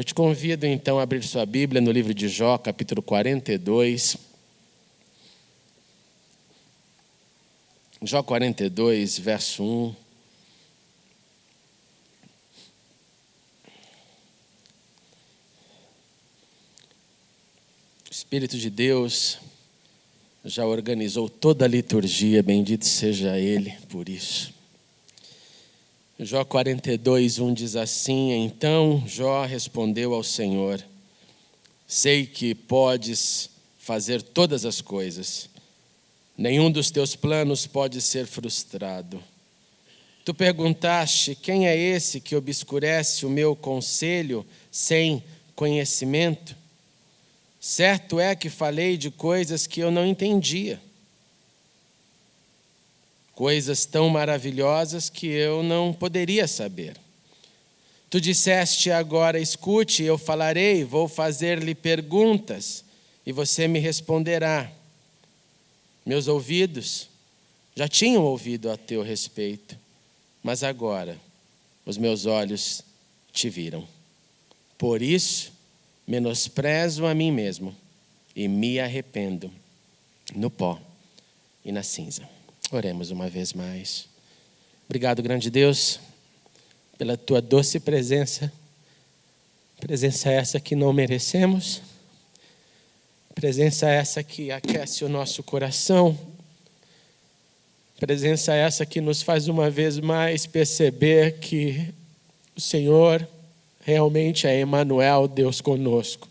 Eu te convido então a abrir sua Bíblia no livro de Jó, capítulo 42. Jó 42, verso 1. O Espírito de Deus já organizou toda a liturgia, bendito seja Ele por isso. Jó 42, 1 diz assim: Então Jó respondeu ao Senhor: Sei que podes fazer todas as coisas, nenhum dos teus planos pode ser frustrado. Tu perguntaste: quem é esse que obscurece o meu conselho sem conhecimento? Certo é que falei de coisas que eu não entendia, coisas tão maravilhosas que eu não poderia saber. Tu disseste: agora escute, eu falarei, vou fazer-lhe perguntas e você me responderá. Meus ouvidos já tinham ouvido a teu respeito, mas agora os meus olhos te viram. Por isso, menosprezo a mim mesmo e me arrependo no pó e na cinza. Oremos uma vez mais. Obrigado, grande Deus, pela tua doce presença. Presença essa que não merecemos. Presença essa que aquece o nosso coração. Presença essa que nos faz uma vez mais perceber que o Senhor realmente é Emanuel, Deus conosco.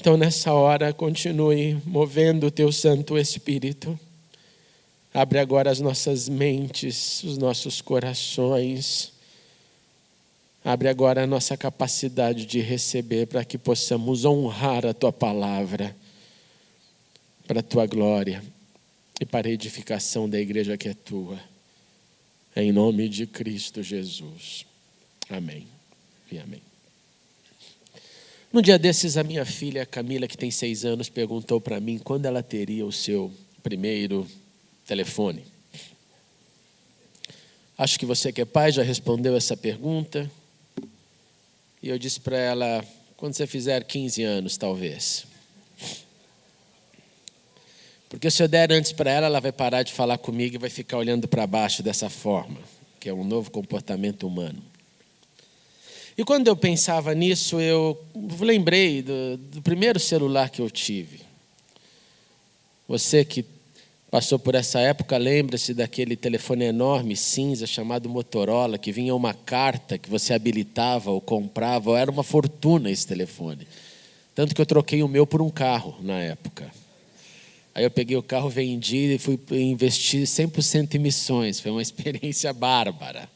Então, nessa hora, continue movendo o teu Santo Espírito. Abre agora as nossas mentes, os nossos corações. Abre agora a nossa capacidade de receber, para que possamos honrar a tua palavra, para a tua glória e para a edificação da igreja que é tua. Em nome de Cristo Jesus. Amém e amém. No dia desses, a minha filha Camila, que tem 6 anos, perguntou para mim quando ela teria o seu primeiro telefone. Acho que você que é pai já respondeu essa pergunta. E eu disse para ela: quando você fizer 15 anos, talvez. Porque se eu der antes para ela, ela vai parar de falar comigo e vai ficar olhando para baixo dessa forma, que é um novo comportamento humano. E quando eu pensava nisso, eu lembrei do primeiro celular que eu tive. Você que passou por essa época, lembra-se daquele telefone enorme, cinza, chamado Motorola, que vinha uma carta que você habilitava ou comprava. Era uma fortuna esse telefone. Tanto que eu troquei o meu por um carro na época. Aí eu peguei o carro, vendi e fui investir 100% em missões. Foi uma experiência bárbara.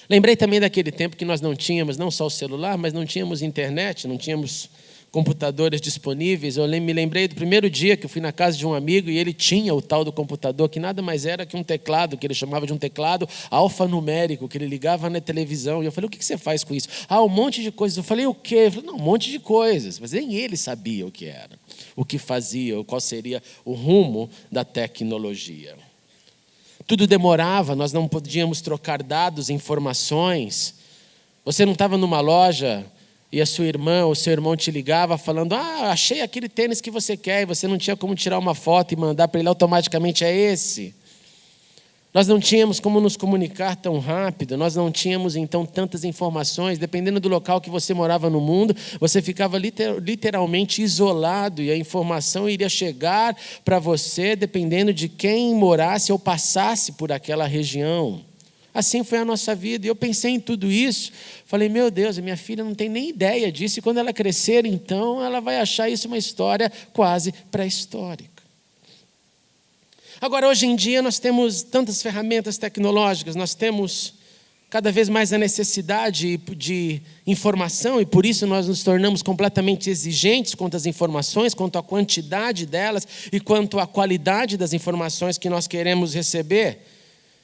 Lembrei também daquele tempo que nós não tínhamos não só o celular, mas não tínhamos internet, não tínhamos computadores disponíveis. Eu me lembrei do primeiro dia que eu fui na casa de um amigo e ele tinha o tal do computador, que nada mais era que um teclado, que ele chamava de um teclado alfanumérico, que ele ligava na televisão. E eu falei: o que você faz com isso? Um monte de coisas. Eu falei: o quê? Ele falou: não, um monte de coisas. Mas nem ele sabia o que era, o que fazia, qual seria o rumo da tecnologia. Tudo demorava, nós não podíamos trocar dados, informações. Você não estava numa loja e a sua irmã ou seu irmão te ligava falando: achei aquele tênis que você quer, e você não tinha como tirar uma foto e mandar para ele automaticamente: é esse. Nós não tínhamos como nos comunicar tão rápido, nós não tínhamos então tantas informações. Dependendo do local que você morava no mundo, você ficava literalmente isolado, e a informação iria chegar para você dependendo de quem morasse ou passasse por aquela região. Assim foi a nossa vida. E eu pensei em tudo isso, falei: meu Deus, a minha filha não tem nem ideia disso, e quando ela crescer, então, ela vai achar isso uma história quase pré-histórica. Agora, hoje em dia, nós temos tantas ferramentas tecnológicas, nós temos cada vez mais a necessidade de informação, e por isso nós nos tornamos completamente exigentes quanto às informações, quanto à quantidade delas e quanto à qualidade das informações que nós queremos receber.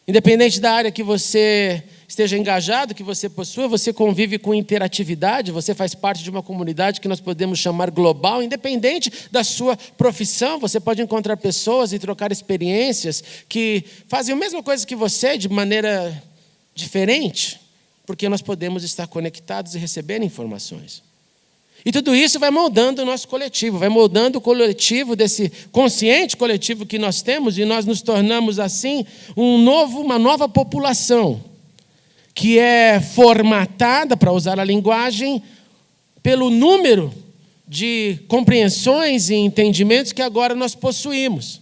Independente da área que você esteja engajado, que você possua, você convive com interatividade, você faz parte de uma comunidade que nós podemos chamar global. Independente da sua profissão, você pode encontrar pessoas e trocar experiências que fazem a mesma coisa que você de maneira diferente, porque nós podemos estar conectados e receber informações. E tudo isso vai moldando o nosso coletivo, vai moldando o coletivo, desse consciente coletivo que nós temos, e nós nos tornamos, assim, uma nova população, que é formatada, para usar a linguagem, pelo número de compreensões e entendimentos que agora nós possuímos.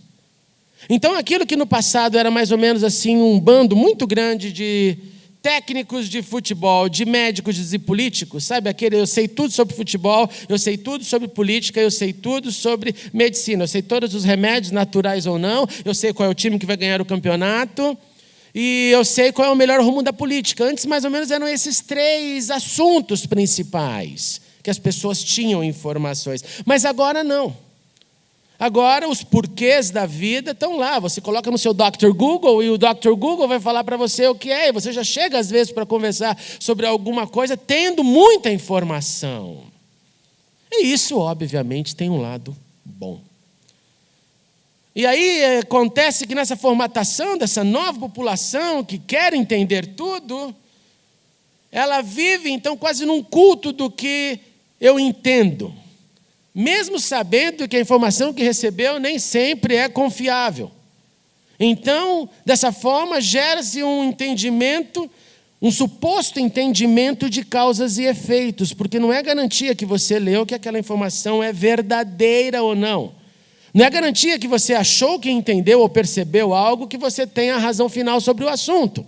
Então, aquilo que no passado era mais ou menos assim um bando muito grande de técnicos de futebol, de médicos e políticos, sabe? Eu sei tudo sobre futebol, eu sei tudo sobre política, eu sei tudo sobre medicina, eu sei todos os remédios, naturais ou não, eu sei qual é o time que vai ganhar o campeonato, e eu sei qual é o melhor rumo da política. Antes, mais ou menos, eram esses 3 assuntos principais que as pessoas tinham informações. Mas agora não. Agora os porquês da vida estão lá. Você coloca no seu Dr. Google e o Dr. Google vai falar para você o que é. E você já chega às vezes para conversar sobre alguma coisa tendo muita informação. E isso, obviamente, tem um lado bom. E aí acontece que nessa formatação dessa nova população que quer entender tudo, ela vive então quase num culto do que eu entendo. Mesmo sabendo que a informação que recebeu nem sempre é confiável. Então, dessa forma, gera-se um entendimento, um suposto entendimento de causas e efeitos, porque não é garantia que você leu que aquela informação é verdadeira ou não. Não é garantia que você achou que entendeu ou percebeu algo que você tenha a razão final sobre o assunto.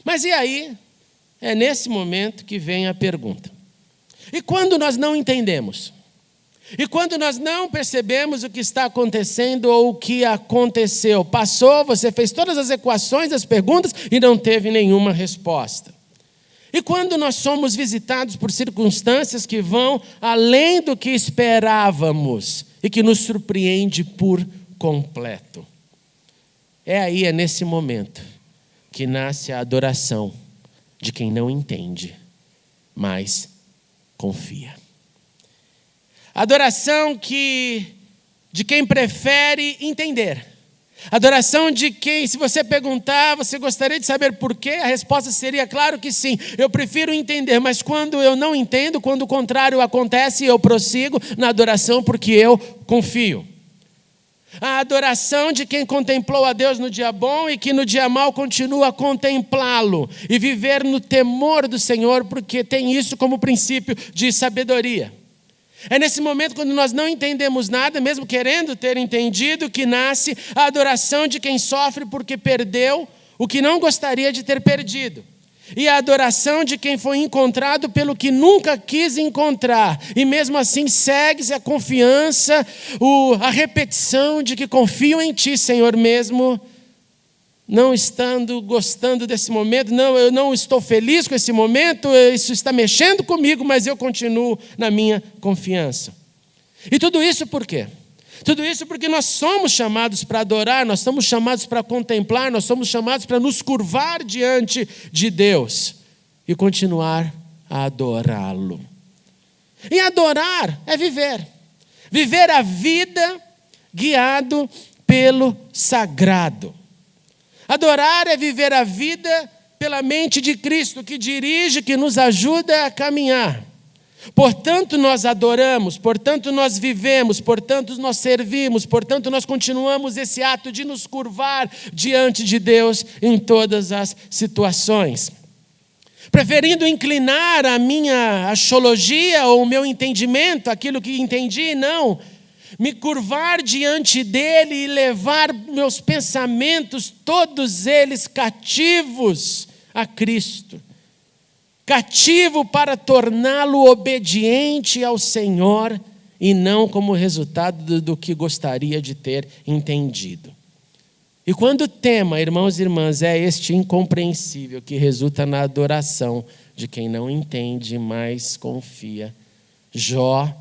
Mas e aí? É nesse momento que vem a pergunta. E quando nós não entendemos? E quando nós não percebemos o que está acontecendo ou o que aconteceu? Passou, você fez todas as equações, as perguntas e não teve nenhuma resposta. E quando nós somos visitados por circunstâncias que vão além do que esperávamos e que nos surpreende por completo? É nesse momento que nasce a adoração de quem não entende, mas confia. Adoração de quem prefere entender. Adoração de quem, se você perguntar, você gostaria de saber por quê? A resposta seria, claro que sim, eu prefiro entender, mas quando eu não entendo, quando o contrário acontece, eu prossigo na adoração porque eu confio. A adoração de quem contemplou a Deus no dia bom e que no dia mau continua a contemplá-lo e viver no temor do Senhor, porque tem isso como princípio de sabedoria. É nesse momento, quando nós não entendemos nada, mesmo querendo ter entendido, que nasce a adoração de quem sofre porque perdeu o que não gostaria de ter perdido. E a adoração de quem foi encontrado pelo que nunca quis encontrar. E mesmo assim segue-se a confiança, a repetição de que confio em Ti, Senhor, mesmo não estando gostando desse momento, eu não estou feliz com esse momento, isso está mexendo comigo, mas eu continuo na minha confiança. E tudo isso por quê? Tudo isso porque nós somos chamados para adorar, nós somos chamados para contemplar, nós somos chamados para nos curvar diante de Deus e continuar a adorá-lo. E adorar é viver. Viver a vida guiado pelo sagrado. Adorar é viver a vida pela mente de Cristo, que dirige, que nos ajuda a caminhar. Portanto, nós adoramos, portanto, nós vivemos, portanto, nós servimos, portanto, nós continuamos esse ato de nos curvar diante de Deus em todas as situações. Preferindo inclinar a minha axiologia ou o meu entendimento, aquilo que entendi, não. Me curvar diante dele e levar meus pensamentos, todos eles cativos a Cristo. Cativo para torná-lo obediente ao Senhor e não como resultado do que gostaria de ter entendido. E quando o tema, irmãos e irmãs, é este incompreensível que resulta na adoração de quem não entende, mas confia, Jó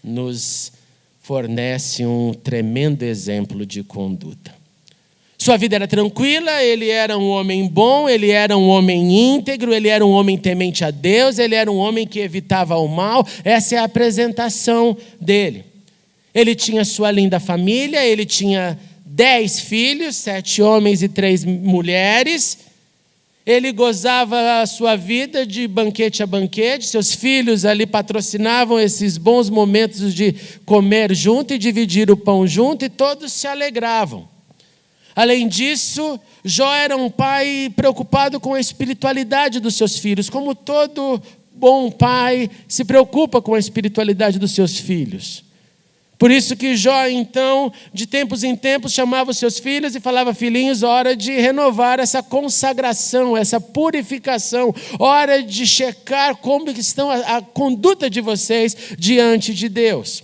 nos fornece um tremendo exemplo de conduta. Sua vida era tranquila, ele era um homem bom, ele era um homem íntegro, ele era um homem temente a Deus, ele era um homem que evitava o mal. Essa é a apresentação dele. Ele tinha sua linda família, ele tinha 10 filhos, 7 homens e 3 mulheres. Ele gozava a sua vida de banquete a banquete, seus filhos ali patrocinavam esses bons momentos de comer junto e dividir o pão junto, e todos se alegravam. Além disso, Jó era um pai preocupado com a espiritualidade dos seus filhos, como todo bom pai se preocupa com a espiritualidade dos seus filhos. Por isso que Jó, então, de tempos em tempos, chamava os seus filhos e falava: filhinhos, hora de renovar essa consagração, essa purificação, hora de checar como estão a conduta de vocês diante de Deus.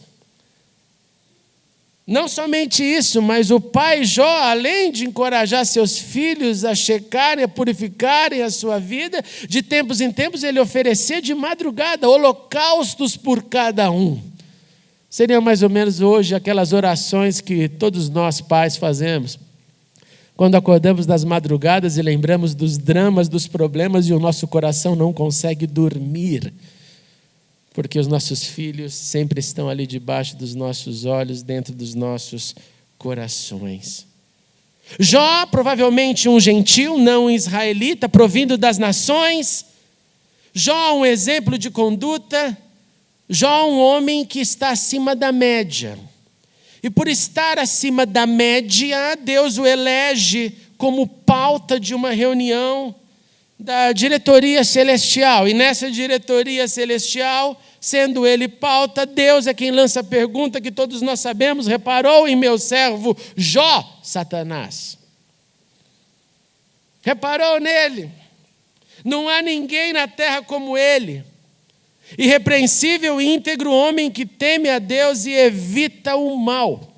Não somente isso, mas o pai Jó, além de encorajar seus filhos a checarem, a purificarem a sua vida, de tempos em tempos ele oferecia de madrugada holocaustos por cada um. Seriam mais ou menos hoje aquelas orações que todos nós pais fazemos, quando acordamos das madrugadas e lembramos dos dramas, dos problemas, e o nosso coração não consegue dormir, porque os nossos filhos sempre estão ali debaixo dos nossos olhos, dentro dos nossos corações. Jó, provavelmente um gentil, não um israelita, provindo das nações. Jó, um exemplo de conduta. Jó, um homem que está acima da média. E por estar acima da média, Deus o elege como pauta de uma reunião da diretoria celestial. E nessa diretoria celestial, sendo ele pauta, Deus é quem lança a pergunta que todos nós sabemos: reparou em meu servo Jó, Satanás? Reparou nele? Não há ninguém na terra como ele. Irrepreensível e íntegro homem que teme a Deus e evita o mal.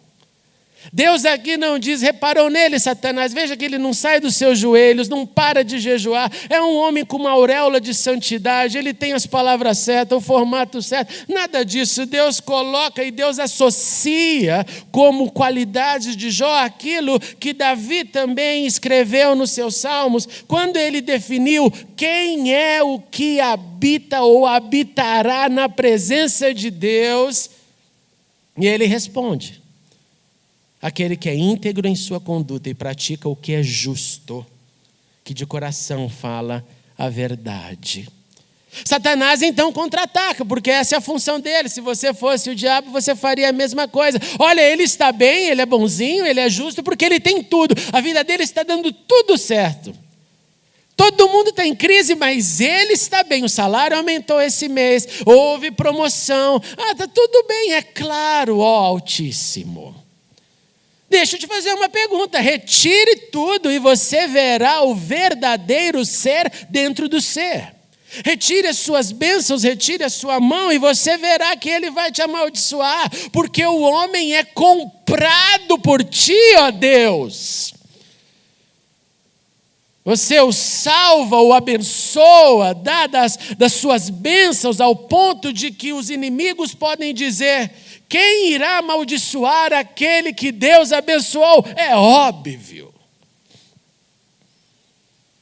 Deus aqui não diz: reparou nele, Satanás, veja que ele não sai dos seus joelhos, não para de jejuar, é um homem com uma auréola de santidade, ele tem as palavras certas, o formato certo. Nada disso. Deus coloca e Deus associa como qualidades de Jó aquilo que Davi também escreveu nos seus salmos, quando ele definiu quem é o que habita ou habitará na presença de Deus. E ele responde: aquele que é íntegro em sua conduta e pratica o que é justo, que de coração fala a verdade. Satanás então contra-ataca, porque essa é a função dele. Se você fosse o diabo, você faria a mesma coisa. Olha, ele está bem, ele é bonzinho, ele é justo, porque ele tem tudo. A vida dele está dando tudo certo. Todo mundo está em crise, mas ele está bem. O salário aumentou esse mês, houve promoção. Está tudo bem, é claro, ó Altíssimo. Deixa eu te fazer uma pergunta: retire tudo e você verá o verdadeiro ser dentro do ser. Retire as suas bênçãos, retire a sua mão e você verá que ele vai te amaldiçoar, porque o homem é comprado por ti, ó Deus. Você o salva, o abençoa, dá das suas bênçãos ao ponto de que os inimigos podem dizer: quem irá amaldiçoar aquele que Deus abençoou? É óbvio.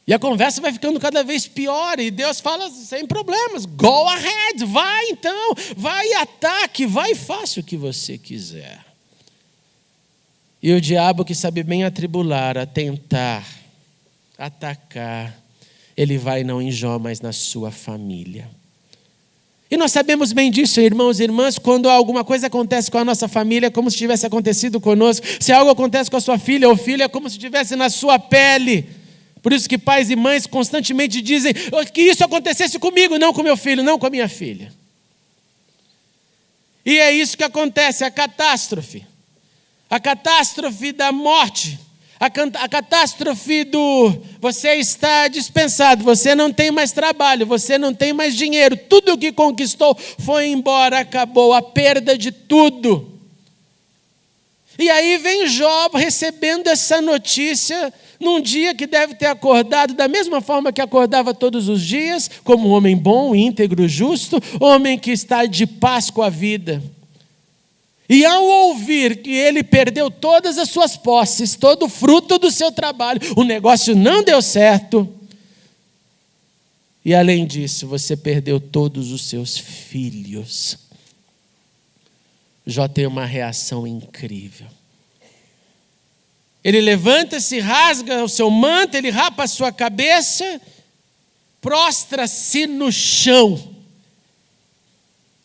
E a conversa vai ficando cada vez pior, e Deus fala: sem problemas, go ahead, vai então, vai e ataque, vai e faça o que você quiser. E o diabo, que sabe bem atribular, a tentar, atacar, ele vai não em Jó, mas na sua família. E nós sabemos bem disso, irmãos e irmãs, quando alguma coisa acontece com a nossa família, é como se tivesse acontecido conosco. Se algo acontece com a sua filha ou filho, é como se estivesse na sua pele. Por isso que pais e mães constantemente dizem que isso acontecesse comigo, não com meu filho, não com a minha filha. E é isso que acontece, a catástrofe. A catástrofe da morte. A catástrofe do você está dispensado, você não tem mais trabalho, você não tem mais dinheiro, tudo o que conquistou foi embora, acabou, a perda de tudo. E aí vem Jó recebendo essa notícia num dia que deve ter acordado da mesma forma que acordava todos os dias, como um homem bom, íntegro, justo, homem que está de paz com a vida. E ao ouvir que ele perdeu todas as suas posses, todo o fruto do seu trabalho, o negócio não deu certo. E além disso, você perdeu todos os seus filhos. Jó tem uma reação incrível. Ele levanta-se, rasga o seu manto, ele rapa a sua cabeça, prostra-se no chão.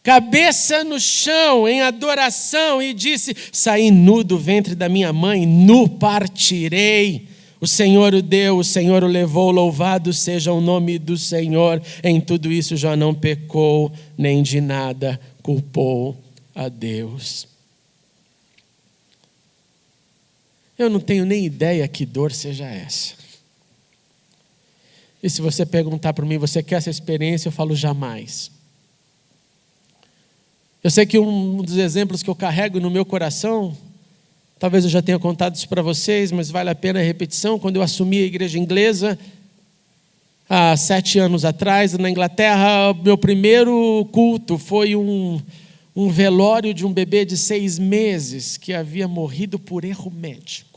Cabeça no chão, em adoração, e disse: saí nu do ventre da minha mãe, nu partirei. O Senhor o deu, o Senhor o levou, louvado seja o nome do Senhor. Em tudo isso já não pecou, nem de nada culpou a Deus. Eu não tenho nem ideia que dor seja essa. E se você perguntar para mim, você quer essa experiência? Eu falo jamais. Eu sei que um dos exemplos que eu carrego no meu coração, talvez eu já tenha contado isso para vocês, mas vale a pena a repetição. Quando eu assumi a igreja inglesa, há 7 anos atrás, na Inglaterra, meu primeiro culto foi um velório de um bebê de 6 meses que havia morrido por erro médico.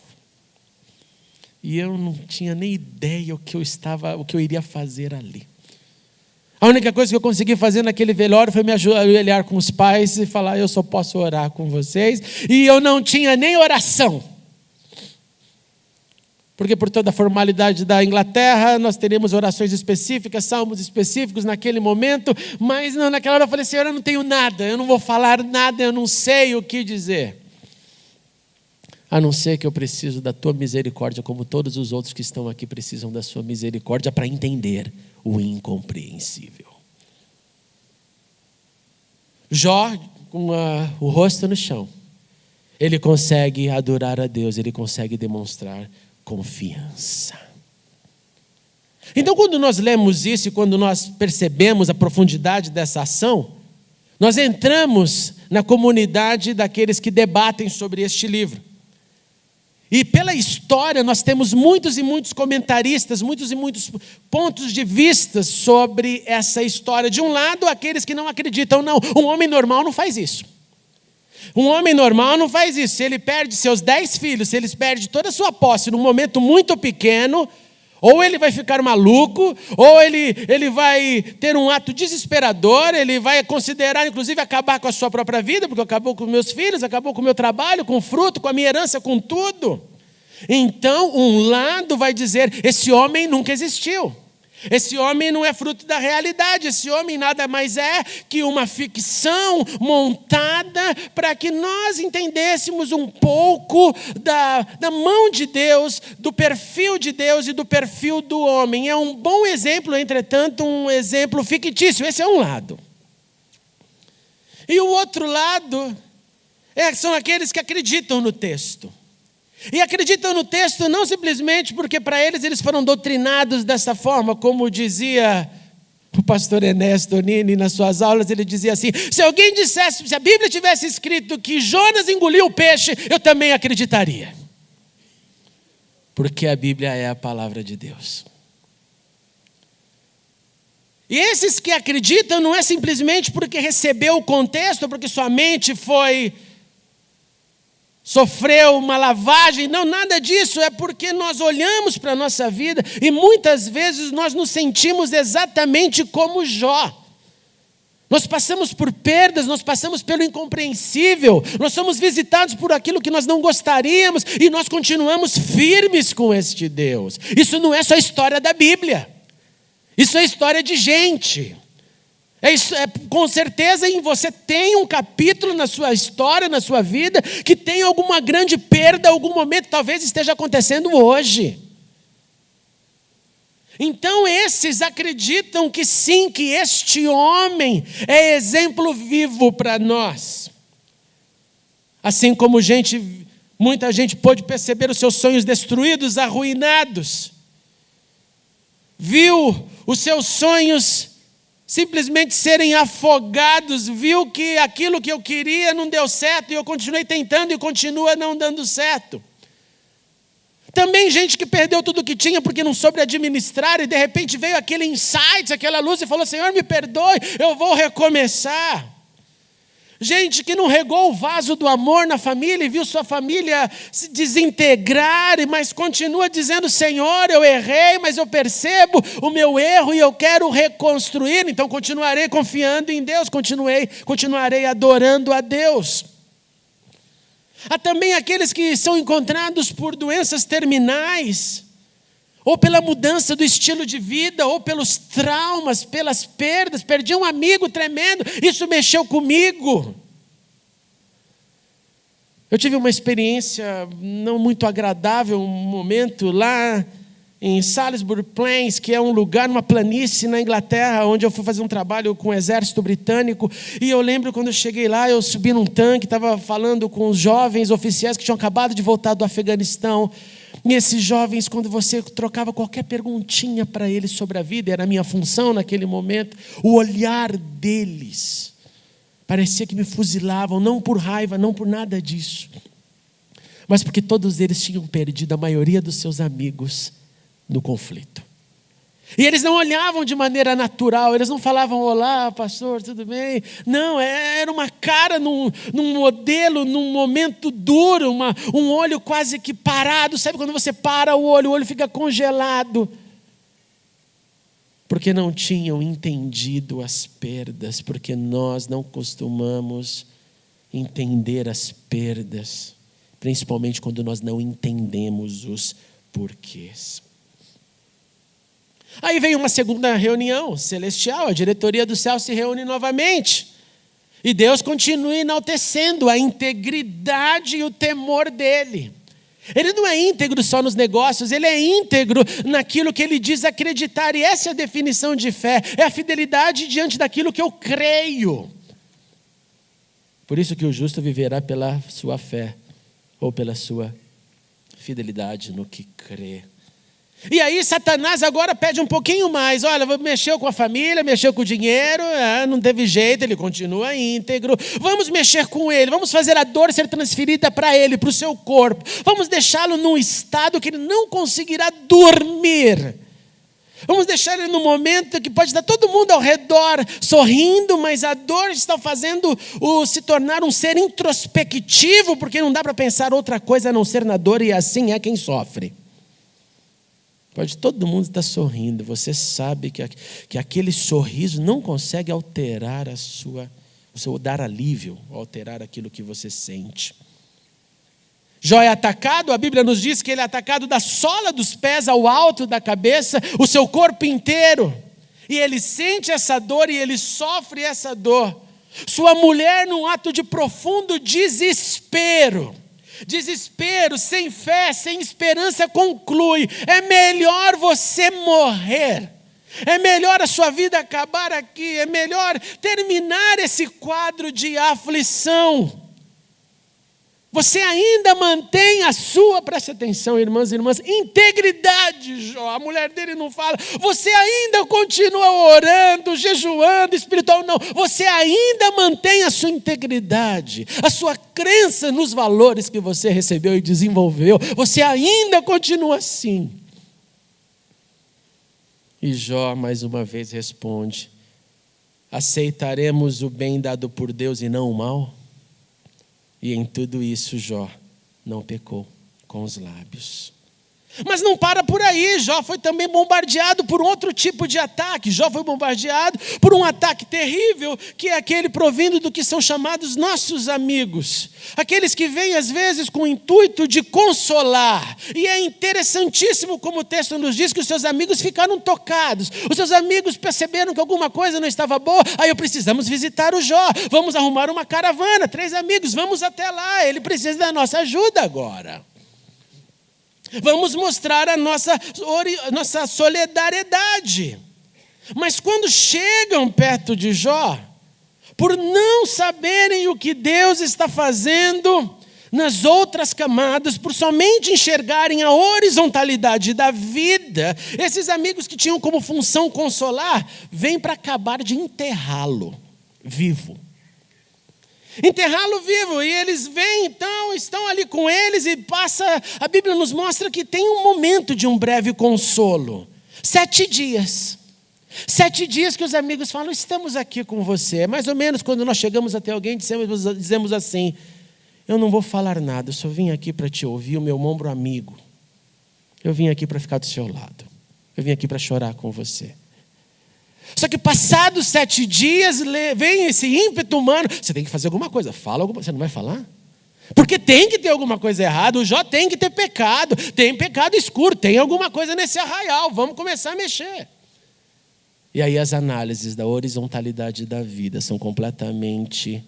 E eu não tinha nem ideia o que eu iria fazer ali. A única coisa que eu consegui fazer naquele velório foi me ajoelhar com os pais e falar: eu só posso orar com vocês. E eu não tinha nem oração. Porque por toda a formalidade da Inglaterra, nós teríamos orações específicas, salmos específicos naquele momento. Mas não, naquela hora eu falei: Senhor, eu não tenho nada, eu não vou falar nada, eu não sei o que dizer. A não ser que eu preciso da tua misericórdia, como todos os outros que estão aqui precisam da sua misericórdia para entender o incompreensível. Jó, com o rosto no chão, ele consegue adorar a Deus, ele consegue demonstrar confiança. Então, quando nós lemos isso e quando nós percebemos a profundidade dessa ação, nós entramos na comunidade daqueles que debatem sobre este livro. E pela história nós temos muitos e muitos comentaristas, muitos e muitos pontos de vista sobre essa história. De um lado, aqueles que não acreditam, não, um homem normal não faz isso. Um homem normal não faz isso. Se ele perde seus 10 filhos, se ele perde toda a sua posse num momento muito pequeno, ou ele vai ficar maluco, ou ele vai ter um ato desesperador, ele vai considerar, inclusive, acabar com a sua própria vida, porque acabou com meus filhos, acabou com o meu trabalho, com o fruto, com a minha herança, com tudo. Então, um lado vai dizer: esse homem nunca existiu. Esse homem não é fruto da realidade, esse homem nada mais é que uma ficção montada para que nós entendêssemos um pouco da mão de Deus, do perfil de Deus e do perfil do homem. É um bom exemplo, entretanto, um exemplo fictício. Esse é um lado. E o outro lado são aqueles que acreditam no texto. E acreditam no texto não simplesmente porque para eles foram doutrinados dessa forma, como dizia o pastor Ernesto Nini nas suas aulas. Ele dizia assim: se alguém dissesse, se a Bíblia tivesse escrito que Jonas engoliu o peixe, eu também acreditaria. Porque a Bíblia é a palavra de Deus. E esses que acreditam não é simplesmente porque recebeu o contexto, porque sua mente sofreu uma lavagem, não, nada disso, é porque nós olhamos para a nossa vida e muitas vezes nós nos sentimos exatamente como Jó. Nós passamos por perdas, nós passamos pelo incompreensível, nós somos visitados por aquilo que nós não gostaríamos e nós continuamos firmes com este Deus. Isso não é só história da Bíblia, isso é história de gente. Com certeza você tem um capítulo na sua história, na sua vida, que tem alguma grande perda, algum momento talvez esteja acontecendo hoje. Então esses acreditam que sim, que este homem é exemplo vivo para nós. Assim como muita gente pôde perceber os seus sonhos destruídos, arruinados. Viu os seus sonhos simplesmente serem afogados, viu que aquilo que eu queria não deu certo e eu continuei tentando e continua não dando certo. Também gente que perdeu tudo que tinha porque não soube administrar e de repente veio aquele insight, aquela luz e falou: Senhor, me perdoe, eu vou recomeçar. Gente que não regou o vaso do amor na família e viu sua família se desintegrar, mas continua dizendo: Senhor, eu errei, mas eu percebo o meu erro e eu quero reconstruir, então continuarei confiando em Deus, continuarei adorando a Deus. Há também aqueles que são encontrados por doenças terminais, ou pela mudança do estilo de vida, ou pelos traumas, pelas perdas. Perdi um amigo tremendo, isso mexeu comigo. Eu tive uma experiência não muito agradável, um momento lá em Salisbury Plains, que é um lugar, uma planície na Inglaterra, onde eu fui fazer um trabalho com o exército britânico. E eu lembro quando eu cheguei lá, eu subi num tanque, estava falando com os jovens oficiais que tinham acabado de voltar do Afeganistão. E esses jovens, quando você trocava qualquer perguntinha para eles sobre a vida, era a minha função naquele momento, o olhar deles parecia que me fuzilavam, não por raiva, não por nada disso, mas porque todos eles tinham perdido a maioria dos seus amigos no conflito. E eles não olhavam de maneira natural, eles não falavam: olá, pastor, tudo bem? Não, era uma cara num modelo, num momento duro, um olho quase que parado. Sabe quando você para o olho fica congelado? Porque não tinham entendido as perdas, porque nós não costumamos entender as perdas, principalmente quando nós não entendemos os porquês. Aí vem uma segunda reunião celestial, a diretoria do céu se reúne novamente. E Deus continua enaltecendo a integridade e o temor dele. Ele não é íntegro só nos negócios, ele é íntegro naquilo que ele diz acreditar. E essa é a definição de fé, é a fidelidade diante daquilo que eu creio. Por isso que o justo viverá pela sua fé, ou pela sua fidelidade no que crê. E aí Satanás agora pede um pouquinho mais. Olha, mexeu com a família, mexeu com o dinheiro, não teve jeito, ele continua íntegro. Vamos mexer com ele, vamos fazer a dor ser transferida para ele, para o seu corpo. Vamos deixá-lo num estado que ele não conseguirá dormir. Vamos deixar ele num momento que pode estar todo mundo ao redor sorrindo, mas a dor está fazendo-o se tornar um ser introspectivo, porque não dá para pensar outra coisa a não ser na dor, e assim é quem sofre. Pode todo mundo estar sorrindo, você sabe que aquele sorriso não consegue alterar o seu dar alívio, alterar aquilo que você sente. Jó é atacado, a Bíblia nos diz que ele é atacado da sola dos pés ao alto da cabeça, o seu corpo inteiro. E ele sente essa dor e ele sofre essa dor. Sua mulher, num ato de profundo desespero, sem fé, sem esperança, conclui: é melhor você morrer, é melhor a sua vida acabar aqui, é melhor terminar esse quadro de aflição. Você ainda mantém a sua, preste atenção, irmãs e irmãs, integridade, Jó. A mulher dele não fala: você ainda continua orando, jejuando, espiritual. Não, você ainda mantém a sua integridade, a sua crença nos valores que você recebeu e desenvolveu. Você ainda continua assim. E Jó mais uma vez responde: aceitaremos o bem dado por Deus e não o mal? E em tudo isso Jó não pecou com os lábios. Mas não para por aí, Jó foi também bombardeado por outro tipo de ataque. Jó foi bombardeado por um ataque terrível, que é aquele provindo do que são chamados nossos amigos. Aqueles que vêm às vezes com o intuito de consolar. E é interessantíssimo como o texto nos diz que os seus amigos ficaram tocados. Os seus amigos perceberam que alguma coisa não estava boa. Aí precisamos visitar o Jó. Vamos arrumar uma caravana, 3 amigos, vamos até lá. Ele precisa da nossa ajuda agora. Vamos mostrar a nossa solidariedade. Mas quando chegam perto de Jó, por não saberem o que Deus está fazendo nas outras camadas, por somente enxergarem a horizontalidade da vida, esses amigos que tinham como função consolar, vêm para acabar de enterrá-lo vivo. Enterrá-lo vivo, e eles vêm então, estão ali com eles, e a Bíblia nos mostra que tem um momento de um breve consolo. 7 dias. 7 dias que os amigos falam: estamos aqui com você. É mais ou menos quando nós chegamos até alguém, dizemos assim: eu não vou falar nada, eu só vim aqui para te ouvir, o meu ombro amigo. Eu vim aqui para ficar do seu lado. Eu vim aqui para chorar com você. Só que passados 7 dias, vem esse ímpeto humano: você tem que fazer alguma coisa, fala alguma coisa. Você não vai falar? Porque tem que ter alguma coisa errada, o Jó tem que ter pecado, tem pecado escuro, tem alguma coisa nesse arraial, vamos começar a mexer. E aí as análises da horizontalidade da vida são completamente,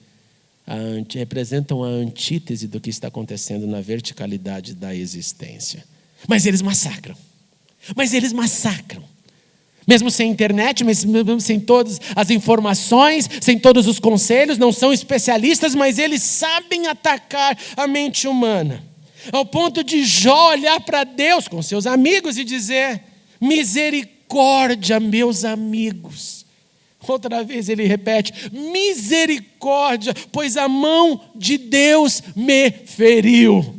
representam a antítese do que está acontecendo na verticalidade da existência. Mas eles massacram. Mesmo sem internet, mesmo sem todas as informações, sem todos os conselhos, não são especialistas, mas eles sabem atacar a mente humana. Ao ponto de Jó olhar para Deus com seus amigos e dizer: misericórdia, meus amigos. Outra vez ele repete: misericórdia, pois a mão de Deus me feriu.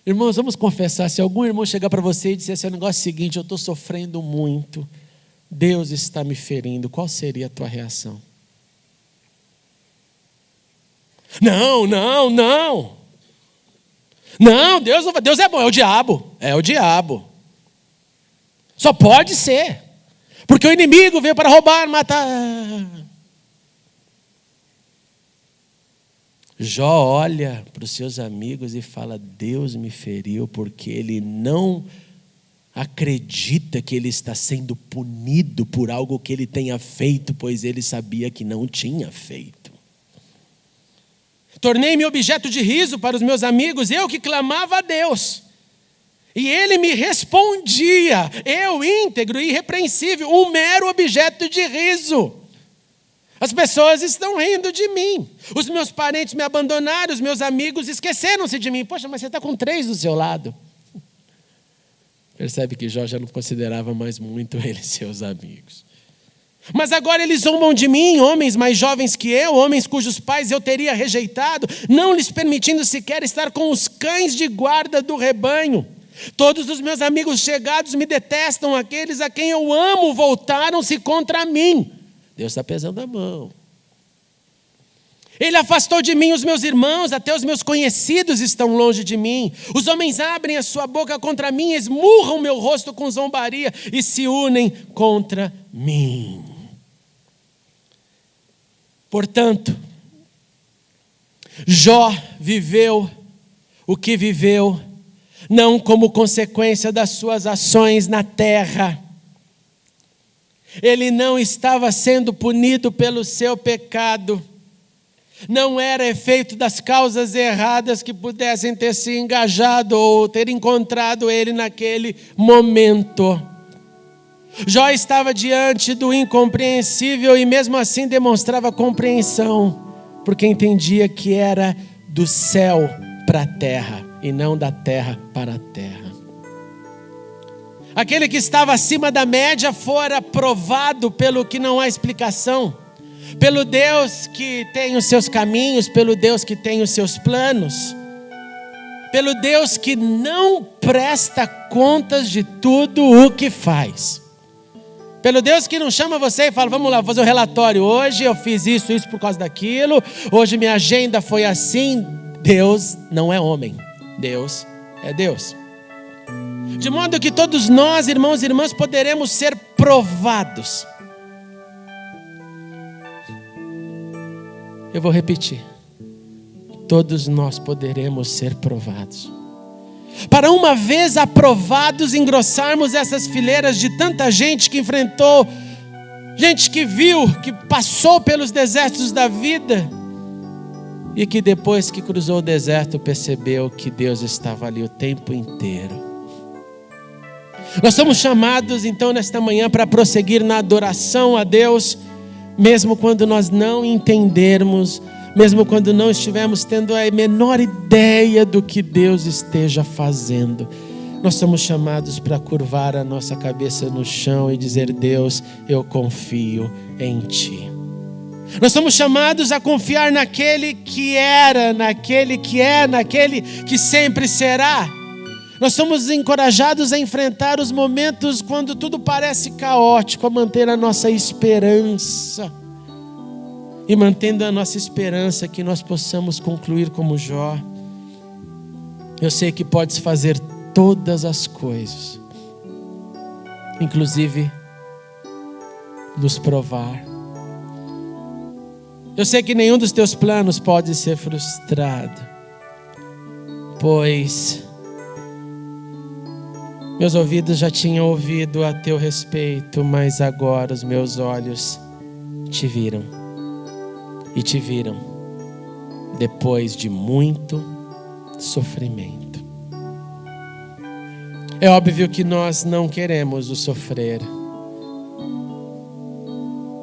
Irmãos, vamos confessar, se algum irmão chegar para você e disser assim, o negócio seguinte, eu estou sofrendo muito, Deus está me ferindo, qual seria a tua reação? Não, Deus é bom, é o diabo. Só pode ser, porque o inimigo veio para roubar, matar. Jó olha para os seus amigos e fala: Deus me feriu, porque ele não acredita que ele está sendo punido por algo que ele tenha feito, pois ele sabia que não tinha feito. Tornei-me objeto de riso para os meus amigos, eu que clamava a Deus. E ele me respondia, eu íntegro e irrepreensível, um mero objeto de riso. As pessoas estão rindo de mim. Os meus parentes me abandonaram, os meus amigos esqueceram-se de mim. Poxa, mas você está com 3 do seu lado. Percebe que Jó já não considerava mais muito eles seus amigos. Mas agora eles zombam de mim, homens mais jovens que eu, homens cujos pais eu teria rejeitado, não lhes permitindo sequer estar com os cães de guarda do rebanho. Todos os meus amigos chegados me detestam, aqueles a quem eu amo voltaram-se contra mim. Deus está pesando a mão. Ele afastou de mim os meus irmãos, até os meus conhecidos estão longe de mim. Os homens abrem a sua boca contra mim, esmurram meu rosto com zombaria e se unem contra mim. Portanto, Jó viveu o que viveu, não como consequência das suas ações na terra. Ele não estava sendo punido pelo seu pecado. Não era efeito das causas erradas que pudessem ter se engajado ou ter encontrado ele naquele momento. Jó estava diante do incompreensível e mesmo assim demonstrava compreensão, porque entendia que era do céu para a terra e não da terra para a terra. Aquele que estava acima da média fora provado pelo que não há explicação, pelo Deus que tem os seus caminhos, pelo Deus que tem os seus planos, pelo Deus que não presta contas de tudo o que faz, pelo Deus que não chama você e fala: vamos lá, vou fazer um relatório, hoje eu fiz isso por causa daquilo, hoje minha agenda foi assim. Deus não é homem, Deus é Deus. De modo que todos nós, irmãos e irmãs, poderemos ser provados. Eu vou repetir. Todos nós poderemos ser provados. Para uma vez aprovados, engrossarmos essas fileiras de tanta gente que enfrentou, gente que viu, que passou pelos desertos da vida e que depois que cruzou o deserto percebeu que Deus estava ali o tempo inteiro. Nós somos chamados então nesta manhã para prosseguir na adoração a Deus, mesmo quando nós não entendermos, mesmo quando não estivermos tendo a menor ideia do que Deus esteja fazendo. Nós somos chamados para curvar a nossa cabeça no chão e dizer: Deus, eu confio em Ti. Nós somos chamados a confiar naquele que era, naquele que é, naquele que sempre será. Nós somos encorajados a enfrentar os momentos quando tudo parece caótico, a manter a nossa esperança. E mantendo a nossa esperança, que nós possamos concluir como Jó: eu sei que podes fazer todas as coisas, inclusive nos provar. Eu sei que nenhum dos teus planos pode ser frustrado, pois meus ouvidos já tinham ouvido a teu respeito, mas agora os meus olhos te viram. E te viram depois de muito sofrimento. É óbvio que nós não queremos o sofrer,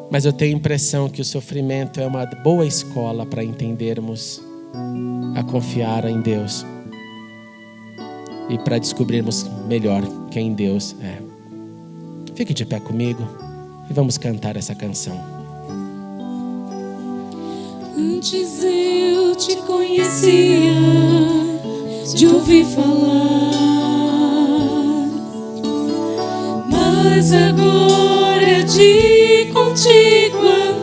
mas eu tenho a impressão que o sofrimento é uma boa escola para entendermos a confiar em Deus e para descobrirmos melhor quem Deus é. Fique de pé comigo e vamos cantar essa canção. Antes eu te conhecia de ouvir falar, mas agora é de contigo andar.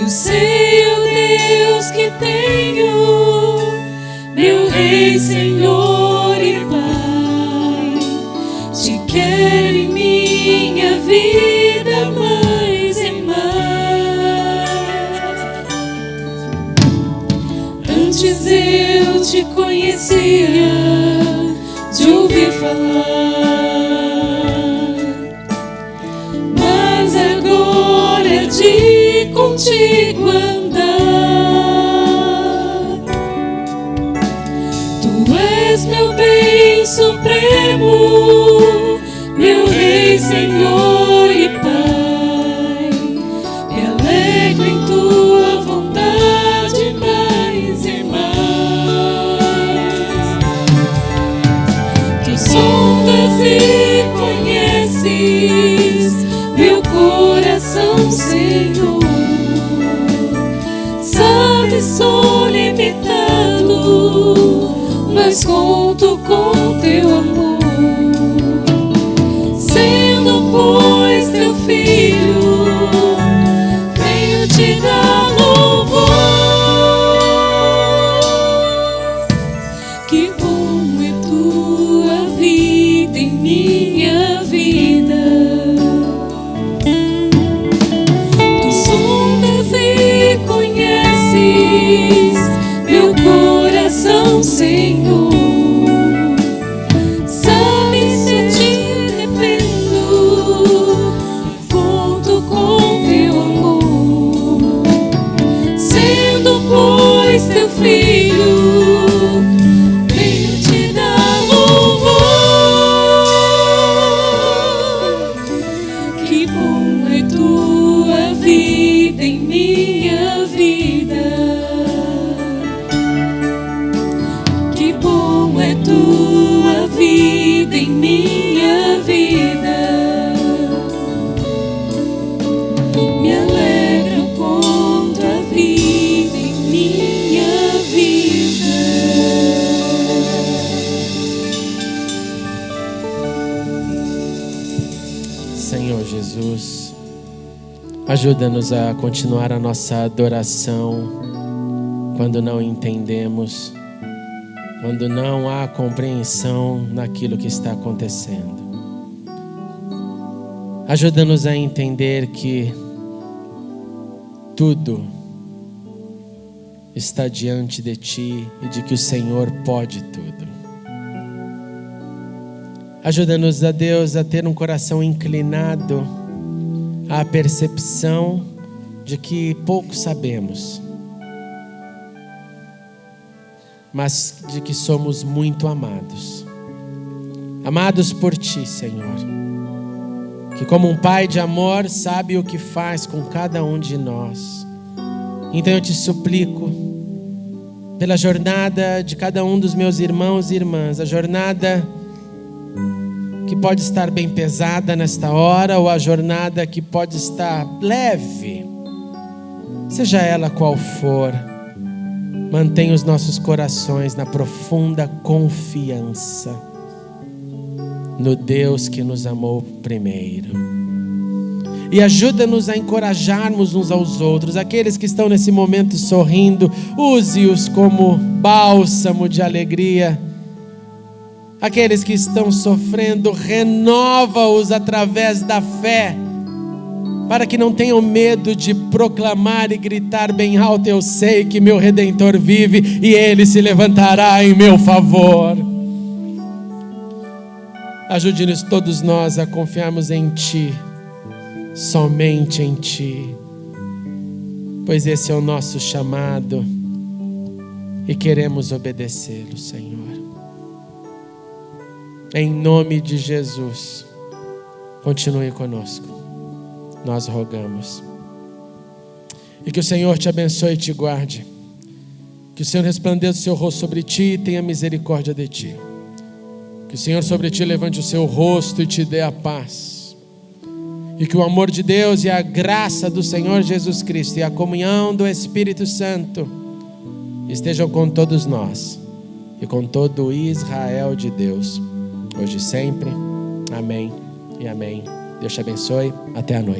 Eu sei, ó Deus, que tenho meu Rei, Senhor e Pai. Te quero em minha vida mais e mais. Antes eu te conhecia de ouvir falar, mas agora é de contigo andar. Tu és meu bem supremo, meu Rei, Senhor e Pai. Me alegro em tua vontade mais e mais. Tu sondas e conheces meu coração, Senhor. Sabes, sou limitado, mas conto com teu amor. Sendo, pois, teu filho, venho te dar louvor. Que bom é tua vida em minha vida. Tu sondas e conheces meu coração, Senhor. Sabes, se te dependo, conto com teu amor. Sendo, pois, teu filho, venho te dar louvor. Que bom é tua vida em minha vida. Que bom é tua vida em minha vida. Me alegro com tua vida em minha vida. Senhor Jesus, ajuda-nos a continuar a nossa adoração quando não entendemos, quando não há compreensão naquilo que está acontecendo. Ajuda-nos a entender que tudo está diante de Ti e de que o Senhor pode tudo. Ajuda-nos, a Deus, a ter um coração inclinado à percepção de que pouco sabemos, mas de que somos muito amados. Amados por Ti, Senhor, que como um Pai de amor sabe o que faz com cada um de nós. Então eu te suplico, pela jornada de cada um dos meus irmãos e irmãs, a jornada que pode estar bem pesada nesta hora, ou a jornada que pode estar leve, seja ela qual for, mantenha os nossos corações na profunda confiança no Deus que nos amou primeiro. E ajuda-nos a encorajarmos uns aos outros. Aqueles que estão nesse momento sorrindo, use-os como bálsamo de alegria. Aqueles que estão sofrendo, renova-os através da fé para que não tenham medo de proclamar e gritar bem alto: eu sei que meu Redentor vive e Ele se levantará em meu favor. Ajude-nos todos nós a confiarmos em Ti, somente em Ti, pois esse é o nosso chamado e queremos obedecê-lo, Senhor. Em nome de Jesus, continue conosco, nós rogamos. E que o Senhor te abençoe e te guarde, que o Senhor resplandeça o seu rosto sobre ti e tenha misericórdia de ti, que o Senhor sobre ti levante o seu rosto e te dê a paz, e que o amor de Deus e a graça do Senhor Jesus Cristo e a comunhão do Espírito Santo estejam com todos nós e com todo o Israel de Deus, hoje e sempre. Amém e amém. Deus te abençoe. Até a noite.